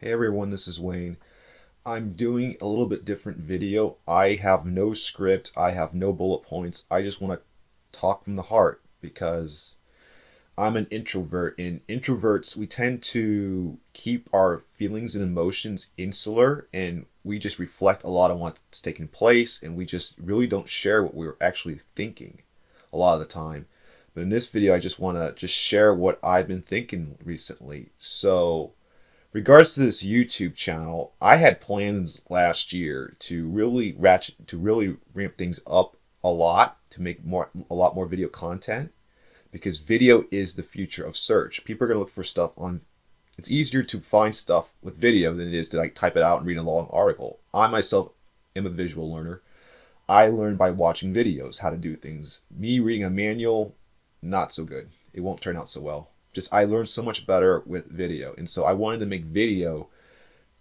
Hey everyone, this is Wayne. I'm doing a little bit different video. I have no script, I have no bullet points. I just want to talk from the heart because I'm an introvert, and introverts, we tend to keep our feelings and emotions insular, and we just reflect a lot on what's taking place, and we just really don't share what we're actually thinking a lot of the time. But in this video, I just want to just share what I've been thinking recently. So regards to this YouTube channel, I had plans last year to really ramp things up a lot, to make a lot more video content, because video is the future of search. People are going to look for stuff on. It's easier to find stuff with video than it is to like type it out and read a long article. I myself am a visual learner. I learn by watching videos how to do things. Me reading a manual, not so good. It won't turn out so well. Just I learned so much better with video, and so I wanted to make video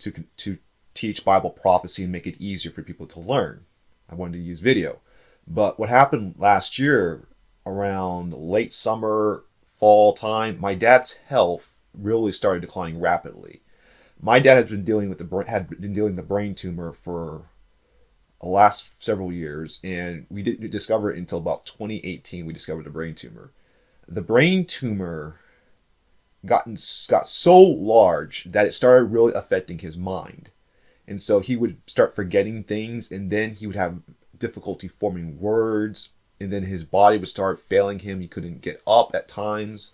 to teach Bible prophecy and make it easier for people to learn. I wanted to use video. But what happened last year around late summer, fall time, my dad's health really started declining rapidly. My dad has been dealing with the brain tumor for the last several years, and we didn't discover it until about 2018. We discovered the brain tumor. The brain tumor got so large that it started really affecting his mind. And so he would start forgetting things, and then he would have difficulty forming words, and then his body would start failing him. He couldn't get up at times.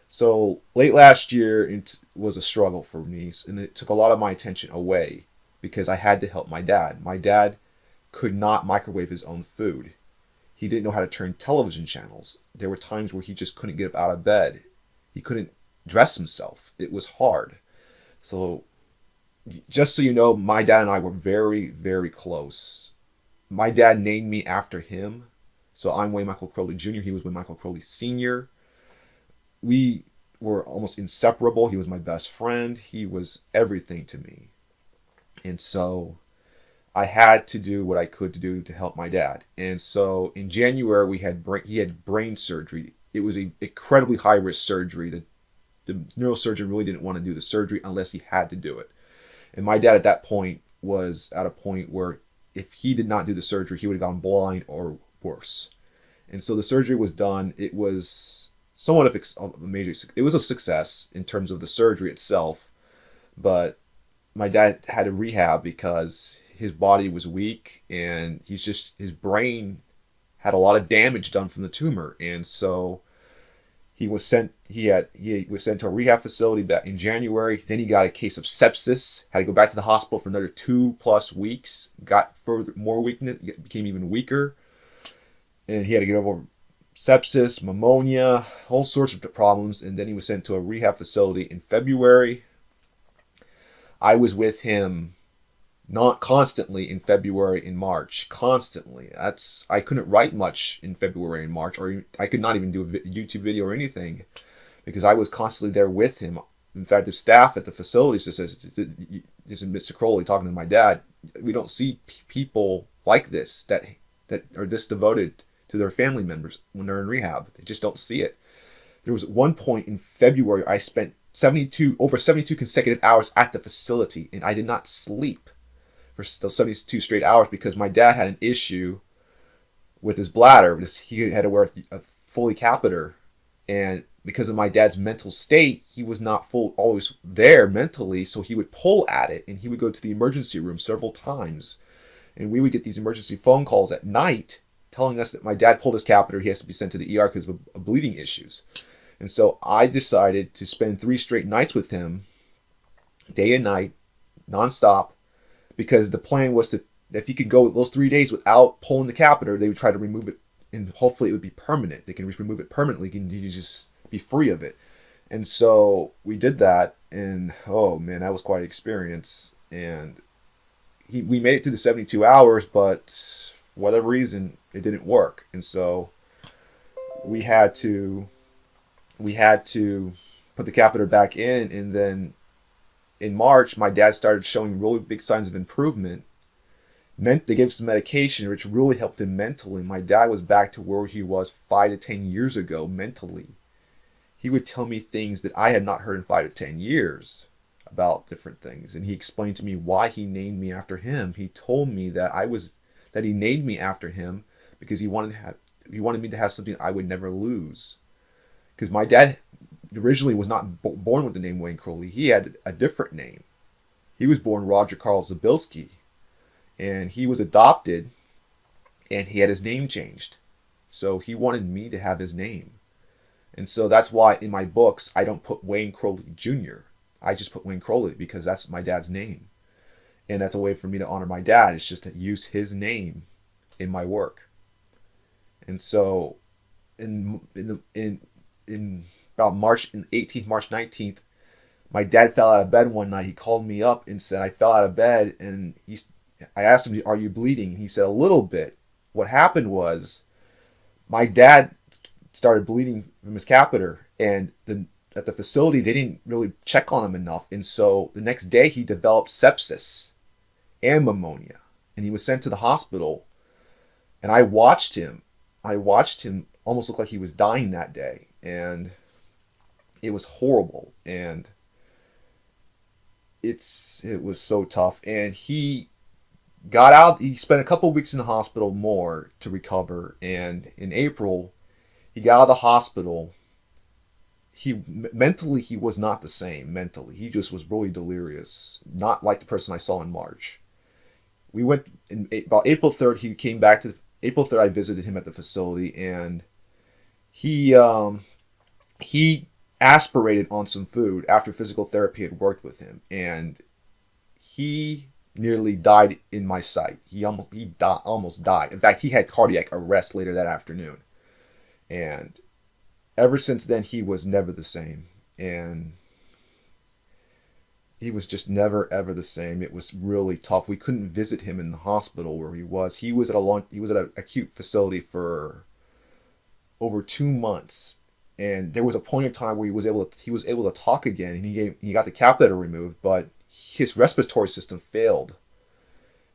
So late last year, it was a struggle for me, and it took a lot of my attention away because I had to help my dad. My dad could not microwave his own food. He didn't know how to turn television channels. There were times where he just couldn't get up out of bed. He couldn't dress himself. It was hard. So just so you know, my dad and I were very, very close. My dad named me after him. So I'm Wayne Michael Crowley Jr. He was Wayne Michael Crowley Sr. We were almost inseparable. He was my best friend. He was everything to me. And so I had to do what I could to do to help my dad. And so in January, he had brain surgery. It was an incredibly high risk surgery. The neurosurgeon really didn't want to do the surgery unless he had to do it. And my dad at that point was at a point where if he did not do the surgery, he would have gone blind or worse. And so the surgery was done. It was somewhat of a major. It was a success in terms of the surgery itself, but my dad had a rehab because his body was weak, and his brain had a lot of damage done from the tumor, and so he was sent to a rehab facility back in January. Then he got a case of sepsis, had to go back to the hospital for another 2+ weeks, got more weakness, became even weaker, and he had to get over sepsis, pneumonia, all sorts of problems, and then he was sent to a rehab facility in February. I was with him not constantly in February and March, constantly. I couldn't write much in February and March, or I could not even do a YouTube video or anything because I was constantly there with him. In fact, the staff at the facility says, this is Mr. Crowley talking to my dad, we don't see people like this that are this devoted to their family members when they're in rehab. They just don't see it. There was one point in February I spent over 72 consecutive hours at the facility, and I did not sleep for still 72 straight hours because my dad had an issue with his bladder. He had to wear a fully catheter, and because of my dad's mental state, he was not always there mentally, so he would pull at it, and he would go to the emergency room several times, and we would get these emergency phone calls at night telling us that my dad pulled his catheter, he has to be sent to the ER because of bleeding issues. And so I decided to spend 3 straight nights with him, day and night, nonstop, because the plan was if he could go those 3 days without pulling the catheter, they would try to remove it, and hopefully it would be permanent. They can just remove it permanently. He can just be free of it. And so we did that, and oh man, that was quite an experience. And we made it through the 72 hours, but for whatever reason, it didn't work. And so we had to put the catheter back in, and then in March, my dad started showing really big signs of improvement. They gave some medication, which really helped him mentally. My dad was back to where he was 5 to 10 years ago mentally. He would tell me things that I had not heard in 5 to 10 years about different things, and he explained to me why he named me after him. He told me that he named me after him because he wanted me to have something I would never lose. Because my dad originally was not born with the name Wayne Crowley. He had a different name. He was born Roger Carl Zabilski, and he was adopted, and he had his name changed. So he wanted me to have his name. And so that's why in my books, I don't put Wayne Crowley Jr. I just put Wayne Crowley because that's my dad's name. And that's a way for me to honor my dad. It's just to use his name in my work. And so in about March 18th, March 19th, my dad fell out of bed one night. He called me up and said, I fell out of bed. And I asked him, are you bleeding? And he said, a little bit. What happened was my dad started bleeding from his catheter, and at the facility, they didn't really check on him enough. And so the next day he developed sepsis and pneumonia, and he was sent to the hospital. And I watched him almost look like he was dying that day. And it was horrible. And it was so tough. And he got out. He spent a couple of weeks in the hospital more to recover. And in April, he got out of the hospital. Mentally, he was not the same. Mentally, he just was really delirious, not like the person I saw in March. We went about April 3rd. He came back to April 3rd. I visited him at the facility, and he aspirated on some food after physical therapy had worked with him, and he nearly died in my sight. He almost died. In fact, he had cardiac arrest later that afternoon. And ever since then, he was never the same. And he was just never, ever the same. It was really tough. We couldn't visit him in the hospital where he was. He was at an acute facility for over 2 months. And there was a point in time where he was able to talk again, and he got the catheter removed, but his respiratory system failed.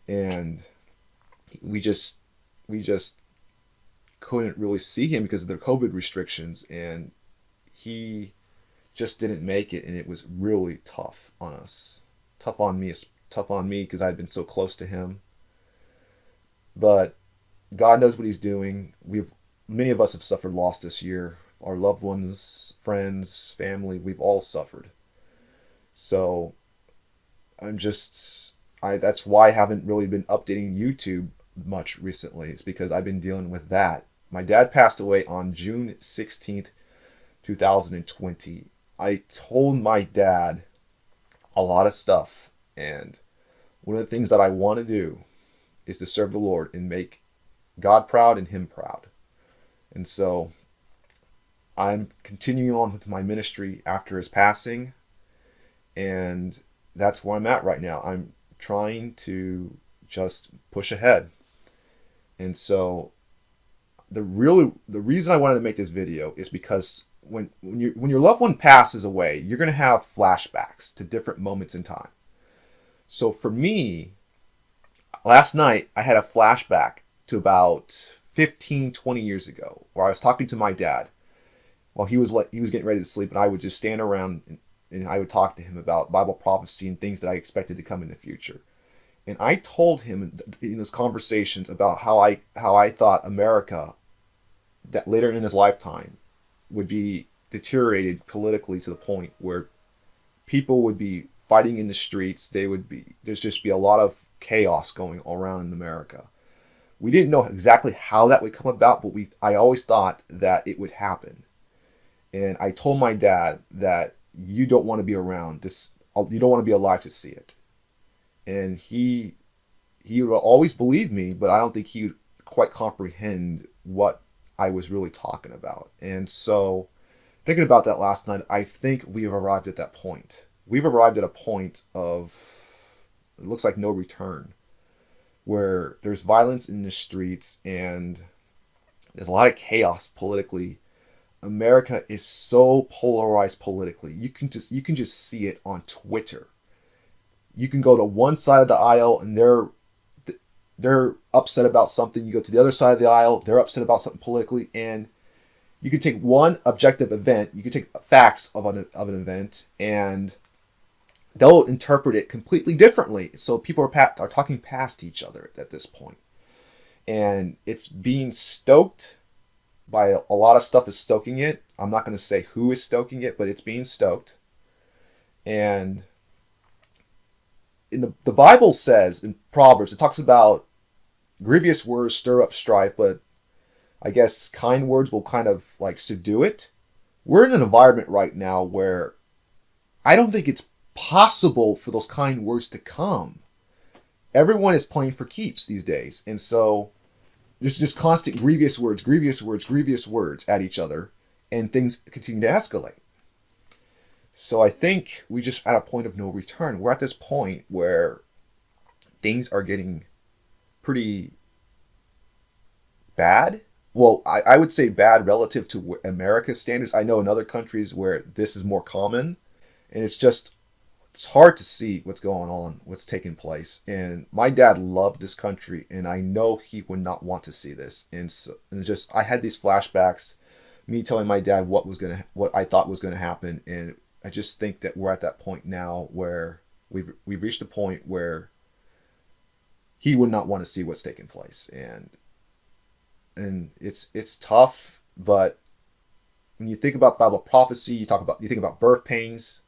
And we just couldn't really see him because of the COVID restrictions, and he just didn't make it, and it was really tough on us. Tough on me because I'd been so close to him. But God knows what he's doing. Many of us have suffered loss this year. Our loved ones, friends, family, we've all suffered. So that's why I haven't really been updating YouTube much recently. It's because I've been dealing with that. My dad passed away on June 16th, 2020. I told my dad a lot of stuff, and one of the things that I want to do is to serve the Lord and make God proud and him proud. And so I'm continuing on with my ministry after his passing, and that's where I'm at right now. I'm trying to just push ahead. And so the reason I wanted to make this video is because when your loved one passes away, you're going to have flashbacks to different moments in time. So for me, last night I had a flashback to about 15-20 years ago, where I was talking to my dad while he was getting ready to sleep, and I would just stand around and I would talk to him about Bible prophecy and things that I expected to come in the future. And I told him in those conversations about how I thought America, that later in his lifetime, would be deteriorated politically to the point where people would be fighting in the streets. There's just be a lot of chaos going around in America. We didn't know exactly how that would come about, but I always thought that it would happen. And I told my dad that you don't want to be around this. You don't want to be alive to see it. And he would always believe me, but I don't think he would quite comprehend what I was really talking about. And so, thinking about that last night, I think we've arrived at that point. We've arrived at a point of, it looks like no return, where there's violence in the streets and there's a lot of chaos politically. America is so polarized politically. You can just see it on Twitter. You can go to one side of the aisle and they're upset about something. You go to the other side of the aisle, they're upset about something politically, and you can take one objective event, you can take facts of an event, and they'll interpret it completely differently. So people are talking past each other at this point. And it's being stoked by a lot of stuff is stoking it. I'm not going to say who is stoking it, but it's being stoked. And in the Bible says in Proverbs, it talks about grievous words stir up strife, but I guess kind words will kind of like subdue it. We're in an environment right now where I don't think it's possible for those kind words to come. Everyone is playing for keeps these days. And so there's just constant grievous words at each other, and things continue to escalate. So I think we just at a point of no return. We're at this point where things are getting pretty bad. Well, I would say bad relative to America's standards. I know in other countries where this is more common, and it's hard to see what's going on, what's taking place. And my dad loved this country, and I know he would not want to see this. And just I had these flashbacks, me telling my dad what I thought was gonna happen, and I just think that we're at that point now where we've reached a point where he would not want to see what's taking place, and it's tough. But when you think about Bible prophecy, you think about birth pains,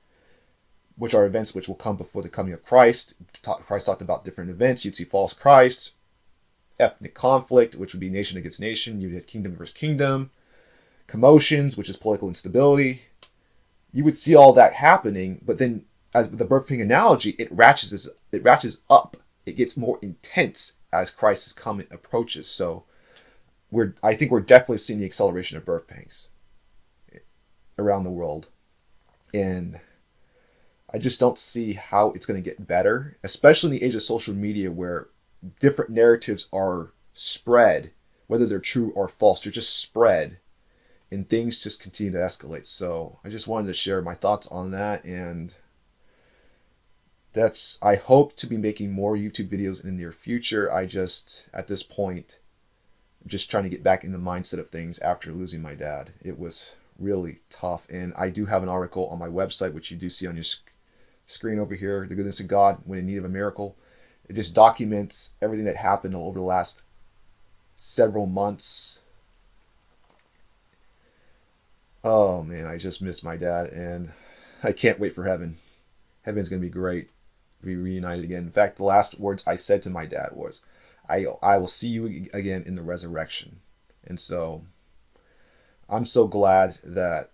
which are events which will come before the coming of Christ. Christ talked about different events. You'd see false Christs, ethnic conflict, which would be nation against nation. You'd have kingdom versus kingdom, commotions, which is political instability. You would see all that happening, but then, as with the birth pain analogy, it ratchets up. It gets more intense as Christ's coming approaches. So I think we're definitely seeing the acceleration of birth pains around the world. And I just don't see how it's going to get better, especially in the age of social media where different narratives are spread, whether they're true or false. They're just spread, and things just continue to escalate. So I just wanted to share my thoughts on that, and I hope to be making more YouTube videos in the near future. At this point, I'm just trying to get back in the mindset of things after losing my dad. It was really tough, and I do have an article on my website, which you do see on your screen over here, The Goodness of God When in Need of a Miracle. It just documents everything that happened over the last several months. Oh man, I just miss my dad, and I can't wait for heaven. Heaven's going to be great. Be reunited again. In fact, the last words I said to my dad was, I will see you again in the resurrection. And so I'm so glad that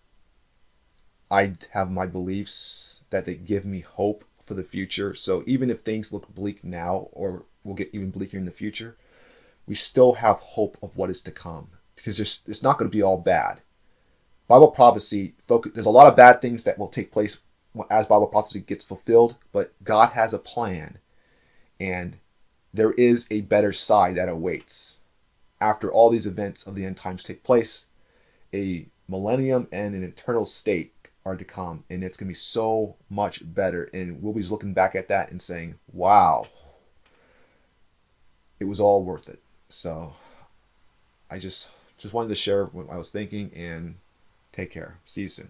I have my beliefs, that they give me hope for the future. So even if things look bleak now, or will get even bleaker in the future, we still have hope of what is to come, because it's not going to be all bad. Bible prophecy, there's a lot of bad things that will take place as Bible prophecy gets fulfilled, but God has a plan, and there is a better side that awaits. After all these events of the end times take place, a millennium and an eternal state are to come, and it's going to be so much better, and we'll be looking back at that and saying, wow, it was all worth it. So I just wanted to share what I was thinking, and take care. See you soon.